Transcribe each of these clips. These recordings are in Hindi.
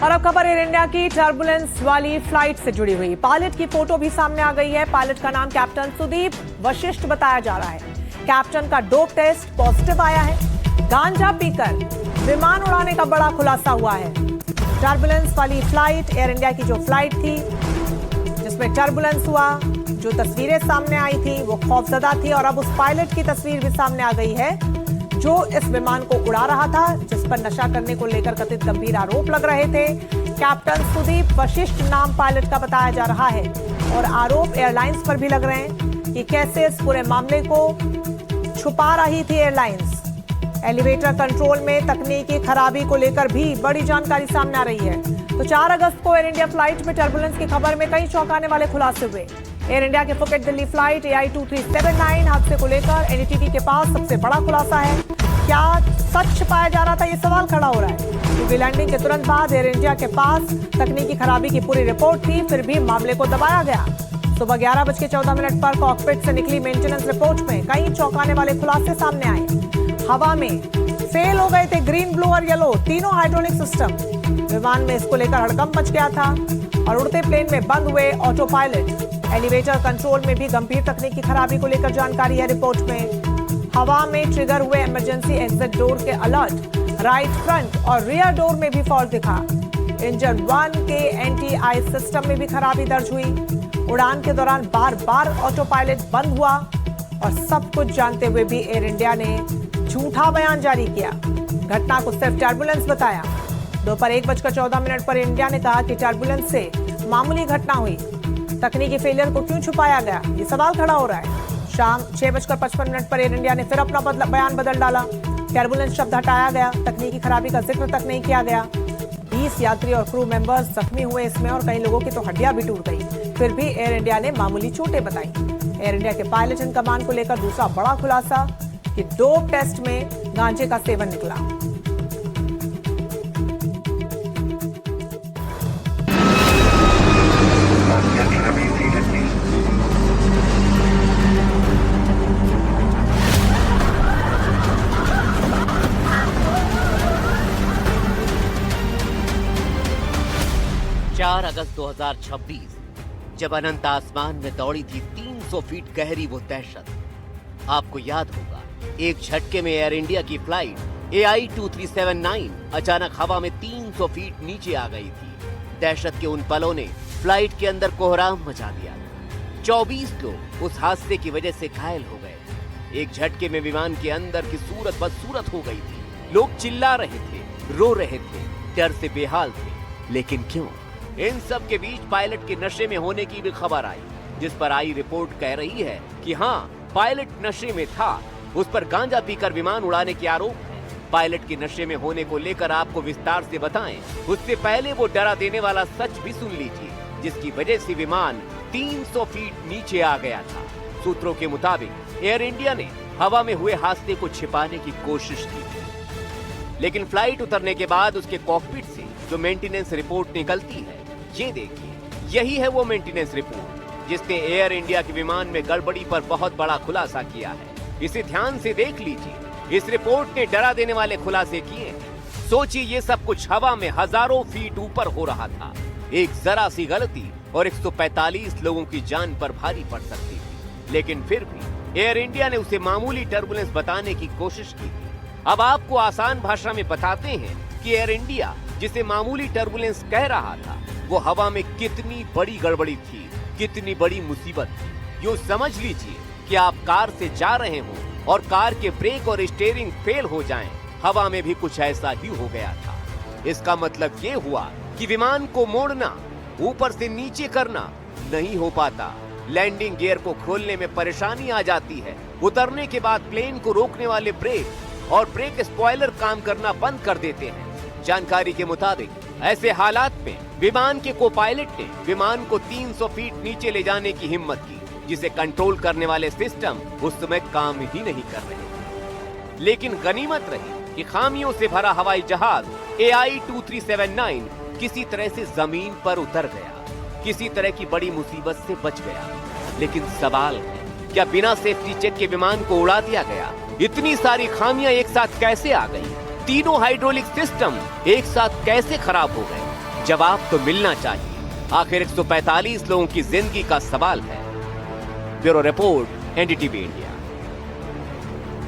और अब खबर एयर इंडिया की टर्बुलेंस वाली फ्लाइट से जुड़ी हुई। पायलट की फोटो भी सामने आ गई है। पायलट का नाम कैप्टन सुदीप वशिष्ठ बताया जा रहा है। कैप्टन का डोप टेस्ट पॉजिटिव आया है। गांजा पीकर विमान उड़ाने का बड़ा खुलासा हुआ है। टर्बुलेंस वाली फ्लाइट, एयर इंडिया की जो फ्लाइट थी जिसमें टर्बुलेंस हुआ, जो तस्वीरें सामने आई थी वो खौफजदा थी। और अब उस पायलट की तस्वीर भी सामने आ गई है जो इस विमान को उड़ा रहा था, जिस पर नशा करने को लेकर कथित गंभीर आरोप लग रहे थे। कैप्टन सुदीप वशिष्ठ नाम पायलट का बताया जा रहा है और आरोप एयरलाइंस पर भी लग रहे हैं कि कैसे इस पूरे मामले को छुपा रही थी एयरलाइंस। एलिवेटर कंट्रोल में तकनीकी खराबी को लेकर भी बड़ी जानकारी सामने आ रही है। तो 4 अगस्त को एयर इंडिया फ्लाइट में टर्बुलेंस की खबर में कई चौंकाने वाले खुलासे हुए। एयर इंडिया के फुकेट दिल्ली फ्लाइट AI2379 हादसे को लेकर एनटीटी के पास सबसे बड़ा खुलासा है। क्या सच छिपाया जा रहा था, ये सवाल खड़ा हो रहा है क्योंकि लैंडिंग के तुरंत बाद एयर इंडिया के पास तकनीकी खराबी की पूरी रिपोर्ट थी, फिर भी मामले को दबाया गया। सुबह 11:14 पर कॉकपिट से निकली मेंटेनेंस रिपोर्ट में कई चौंकाने वाले खुलासे सामने आए। हवा में फेल हो गए थे ग्रीन, ब्लू और येलो तीनों हाइड्रोलिक सिस्टम। विमान में इसको लेकर हड़कंप मच गया था और उड़ते प्लेन में बंद हुए ऑटो पायलट। एलिवेटर कंट्रोल में भी गंभीर तकनीकी खराबी को लेकर जानकारी है रिपोर्ट में। हवा में ट्रिगर हुए इमरजेंसी एग्जिट डोर के अलर्ट, राइट फ्रंट और रियर डोर में भी फॉल्ट दिखा। इंजन 1 के NTI सिस्टम में भी खराबी दर्ज हुई। उड़ान के दौरान बार बार ऑटो पायलट बंद हुआ और सब कुछ जानते हुए भी एयर इंडिया ने झूठा बयान जारी किया। घटना को सिर्फ टर्बुलेंस बताया। दोपहर 1:14 पर इंडिया ने कहा कि टर्बुलेंस से मामूली घटना हुई। तकनीकी फेलियर को क्यों छुपाया गया, ये सवाल खड़ा हो रहा है। शाम 6:55 पर एयर इंडिया ने फिर अपना बयान बदल डाला। टर्बुलेंस शब्द हटाया गया, तकनीकी खराबी का जिक्र तक नहीं किया गया। 20 यात्री और क्रू मेंबर्स जख्मी हुए इसमें और कई लोगों की तो हड्डियां भी टूट गई। फिर भी एयर इंडिया ने मामूली चोटें बताई। एयर इंडिया के पायलट इन कमान को लेकर दूसरा बड़ा खुलासा कि डोप टेस्ट में गांजे का सेवन निकला। अगस्त 2026 जब अनंत आसमान में दौड़ी थी 300 फीट गहरी वो दहशत। आपको याद होगा, एक झटके में एयर इंडिया की फ्लाइट AI2379 अचानक हवा में 300 फीट नीचे आ गई थी। दहशत के उन पलों ने फ्लाइट के अंदर कोहराम मचा दिया। 24 लोग उस हादसे की वजह से घायल हो गए। एक झटके में विमान के अंदर की सूरत बदसूरत हो गई थी। लोग चिल्ला रहे थे, रो रहे थे, डर से बेहाल थे। लेकिन क्यों? इन सब के बीच पायलट के नशे में होने की भी खबर आई, जिस पर आई रिपोर्ट कह रही है कि हाँ, पायलट नशे में था। उस पर गांजा पीकर विमान उड़ाने के आरोप है। पायलट के नशे में होने को लेकर आपको विस्तार से बताएं, उससे पहले वो डरा देने वाला सच भी सुन लीजिए, जिसकी वजह से विमान 300 फीट नीचे आ गया था। सूत्रों के मुताबिक एयर इंडिया ने हवा में हुए हादसे को छिपाने की कोशिश की, लेकिन फ्लाइट उतरने के बाद उसके कॉकपिट से जो मेंटेनेंस रिपोर्ट निकलती है, ये देखिए, यही है वो मेंटेनेंस रिपोर्ट जिसने एयर इंडिया के विमान में गड़बड़ी पर बहुत बड़ा खुलासा किया है। इसे ध्यान से देख लीजिए। इस रिपोर्ट ने डरा देने वाले खुलासे किए। सोचिए, ये सब कुछ हवा में हजारों फीट ऊपर हो रहा था। एक जरा सी गलती और 145 लोगों की जान पर भारी पड़ सकती थी, लेकिन फिर भी एयर इंडिया ने उसे मामूली टर्बुलेंस बताने की कोशिश की थी। अब आपको आसान भाषा में बताते हैं कि एयर इंडिया जिसे मामूली टर्बुलेंस कह रहा था, वो हवा में कितनी बड़ी गड़बड़ी थी, कितनी बड़ी मुसीबत थी। यूं समझ लीजिए कि आप कार से जा रहे हो और कार के ब्रेक और स्टीयरिंग फेल हो जाएं। हवा में भी कुछ ऐसा ही हो गया था। इसका मतलब ये हुआ कि विमान को मोड़ना, ऊपर से नीचे करना नहीं हो पाता। लैंडिंग गियर को खोलने में परेशानी आ जाती है। उतरने के बाद प्लेन को रोकने वाले ब्रेक और ब्रेक स्पॉइलर काम करना बंद कर देते हैं। जानकारी के मुताबिक ऐसे हालात में विमान के को पायलट ने विमान को 300 फीट नीचे ले जाने की हिम्मत की, जिसे कंट्रोल करने वाले सिस्टम उस समय काम ही नहीं कर रहे थे। लेकिन गनीमत रही कि खामियों से भरा हवाई जहाज AI2379 किसी तरह से जमीन पर उतर गया, किसी तरह की बड़ी मुसीबत से बच गया। लेकिन सवाल है, क्या बिना सेफ्टी चेक के विमान को उड़ा दिया गया? इतनी सारी खामियां एक साथ कैसे आ गई? तीनों हाइड्रोलिक सिस्टम एक साथ कैसे खराब हो गए? जवाब तो मिलना चाहिए। आखिर 145 लोगों की जिंदगी का सवाल है। Bureau report, NDTV India.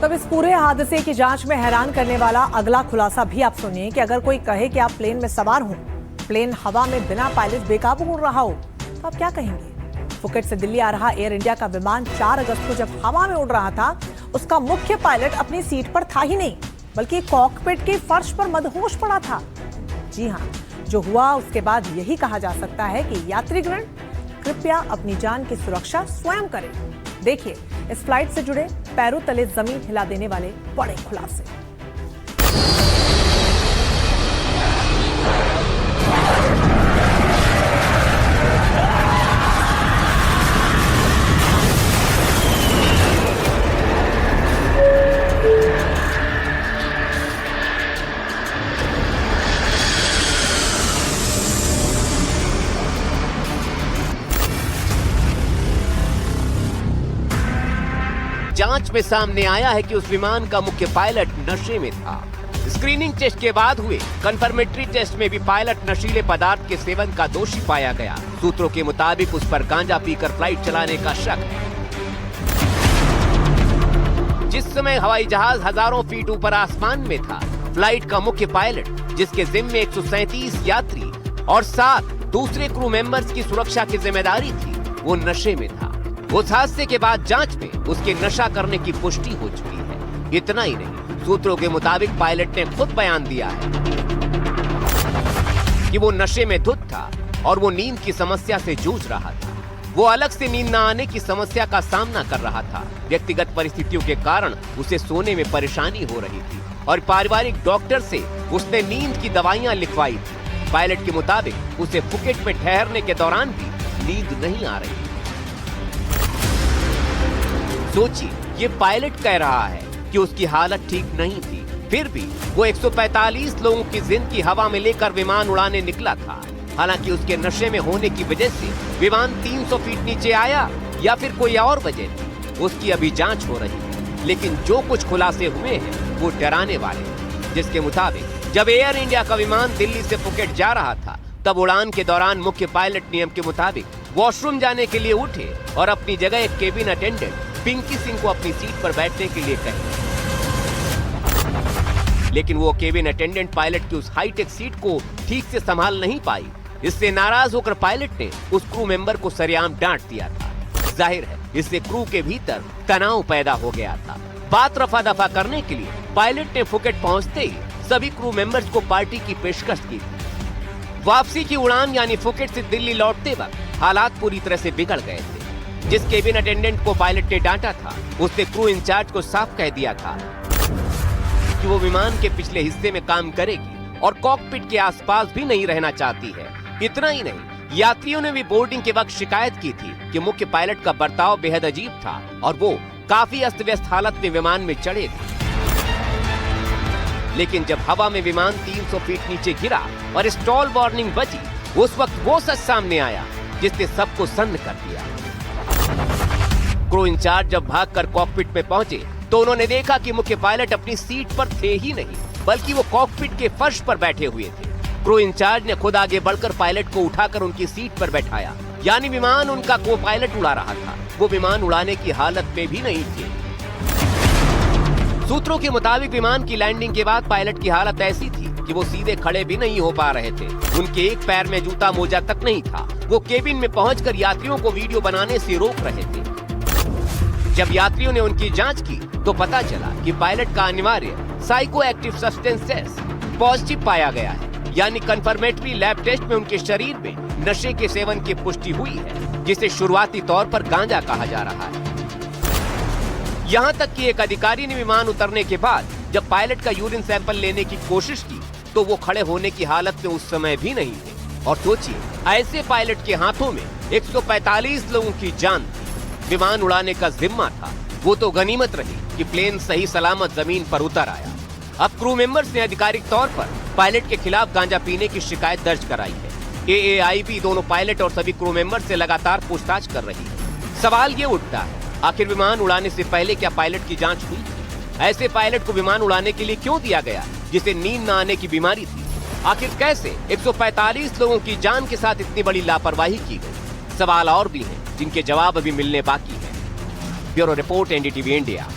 तब इस पूरे हादसे की जांच में हैरान करने वाला अगला खुलासा भी आप सुनिए कि अगर कोई कहे कि आप प्लेन में सवार हो, प्लेन हवा में बिना पायलट बेकाबू उड़ रहा हो, तो आप क्या कहेंगे? फुकेट से दिल्ली आ रहा एयर इंडिया का विमान 4 अगस्त को जब हवा में उड़ रहा था, उसका मुख्य पायलट अपनी सीट पर था ही नहीं, बल्कि कॉकपिट के फर्श पर मदहोश पड़ा था। जी हाँ, जो हुआ उसके बाद यही कहा जा सकता है कि यात्रीगण कृपया अपनी जान की सुरक्षा स्वयं करें। देखिए इस फ्लाइट से जुड़े पैरों तले जमीन हिला देने वाले बड़े खुलासे। जांच में सामने आया है कि उस विमान का मुख्य पायलट नशे में था। स्क्रीनिंग टेस्ट के बाद हुए कंफर्मेटरी टेस्ट में भी पायलट नशीले पदार्थ के सेवन का दोषी पाया गया। सूत्रों के मुताबिक उस पर गांजा पीकर फ्लाइट चलाने का शक है। जिस समय हवाई जहाज हजारों फीट ऊपर आसमान में था, फ्लाइट का मुख्य पायलट, जिसके जिम्मे 137 यात्री और 7 दूसरे क्रू मेंबर्स की सुरक्षा की जिम्मेदारी थी, वो नशे में था। उस हादसे के बाद जांच में उसके नशा करने की पुष्टि हो चुकी है। इतना ही नहीं, सूत्रों के मुताबिक पायलट ने खुद बयान दिया है कि वो नशे में धुत था और वो नींद की समस्या से जूझ रहा था। वो अलग से नींद न आने की समस्या का सामना कर रहा था। व्यक्तिगत परिस्थितियों के कारण उसे सोने में परेशानी हो रही थी और पारिवारिक डॉक्टर से उसने नींद की दवाइयां लिखवाई थी। पायलट के मुताबिक उसे फुकेट में ठहरने के दौरान भी नींद नहीं आ रही। सोचिए, ये पायलट कह रहा है कि उसकी हालत ठीक नहीं थी, फिर भी वो 145 लोगों की जिंदगी हवा में लेकर विमान उड़ाने निकला था। हालांकि उसके नशे में होने की वजह से विमान 300 फीट नीचे आया या फिर कोई और वजह थी, उसकी अभी जांच हो रही है। लेकिन जो कुछ खुलासे हुए हैं वो डराने वाले हैं। जिसके मुताबिक जब एयर इंडिया का विमान दिल्ली से फुकेट जा रहा था, तब उड़ान के दौरान मुख्य पायलट नियम के मुताबिक वॉशरूम जाने के लिए उठे और अपनी जगह एक केबिन अटेंडेंट पिंकी सिंह को अपनी सीट पर बैठने के लिए कहे। लेकिन वो केबिन अटेंडेंट पायलट की उस हाईटेक सीट को ठीक से संभाल नहीं पाई। इससे नाराज होकर पायलट ने उस क्रू मेंबर को सरेआम डांट दिया था। जाहिर है, इससे क्रू के भीतर तनाव पैदा हो गया था। बात रफा दफा करने के लिए पायलट ने फुकेट पहुंचते ही सभी क्रू मेंबर्स को पार्टी की पेशकश की थी। वापसी की उड़ान यानी फुकेट से दिल्ली लौटते वक्त हालात पूरी तरह से बिगड़ गए थे। जिस केबिन अटेंडेंट को पायलट ने डांटा था, उसने क्रू इंचार्ज को साफ कह दिया था कि वो विमान के पिछले हिस्से में काम करेगी और कॉकपिट के आसपास भी नहीं रहना चाहती है। इतना ही नहीं, यात्रियों ने भी बोर्डिंग के वक्त शिकायत की थी कि मुख्य पायलट का बर्ताव बेहद अजीब था और वो काफी अस्त व्यस्त हालत में विमान में चढ़े थे। लेकिन जब हवा में विमान 300 फीट नीचे गिरा और स्टॉल वार्निंग बजी, उस वक्त वो सच सामने आया जिसने सबको सन्न कर दिया। क्रू इंचार्ज जब भागकर कॉकपिट में पहुंचे तो उन्होंने देखा कि मुख्य पायलट अपनी सीट पर थे ही नहीं, बल्कि वो कॉकपिट के फर्श पर बैठे हुए थे। क्रू इंचार्ज ने खुद आगे बढ़कर पायलट को उठाकर उनकी सीट पर बैठाया, यानी विमान उनका को पायलट उड़ा रहा था। वो विमान उड़ाने की हालत में भी नहीं थे। सूत्रों के मुताबिक विमान की लैंडिंग के बाद पायलट की हालत ऐसी थी कि वो सीधे खड़े भी नहीं हो पा रहे थे। उनके एक पैर में जूता मोजा तक नहीं था। वो केबिन में पहुंचकर यात्रियों को वीडियो बनाने से रोक रहे थे। जब यात्रियों ने उनकी जांच की तो पता चला कि पायलट का अनिवार्य साइको एक्टिव सब्सटेंसेस पॉजिटिव पाया गया है, यानी कंफर्मेटरी लैब टेस्ट में उनके शरीर में नशे के सेवन की पुष्टि हुई है, जिसे शुरुआती तौर पर गांजा कहा जा रहा है। यहाँ तक कि एक अधिकारी ने विमान उतरने के बाद जब पायलट का यूरिन सैंपल लेने की कोशिश की तो वो खड़े होने की हालत में उस समय भी नहीं थे। और सोचिए, ऐसे पायलट के हाथों में 145 लोगों की जान थी। विमान उड़ाने का जिम्मा था। वो तो गनीमत रही कि प्लेन सही सलामत जमीन पर उतर आया। अब क्रू मेंबर्स ने आधिकारिक तौर पर पायलट के खिलाफ गांजा पीने की शिकायत दर्ज कराई है। AAIB दोनों पायलट और सभी क्रू मेंबर से लगातार पूछताछ कर रही है। सवाल ये उठता है, आखिर विमान उड़ाने से पहले क्या पायलट की जांच हुई? ऐसे पायलट को विमान उड़ाने के लिए क्यों दिया गया जिसे नींद न आने की बीमारी थी? आखिर कैसे 145 लोगों की जान के साथ इतनी बड़ी लापरवाही की गई? सवाल और भी हैं जिनके जवाब अभी मिलने बाकी हैं। Bureau report, NDTV India.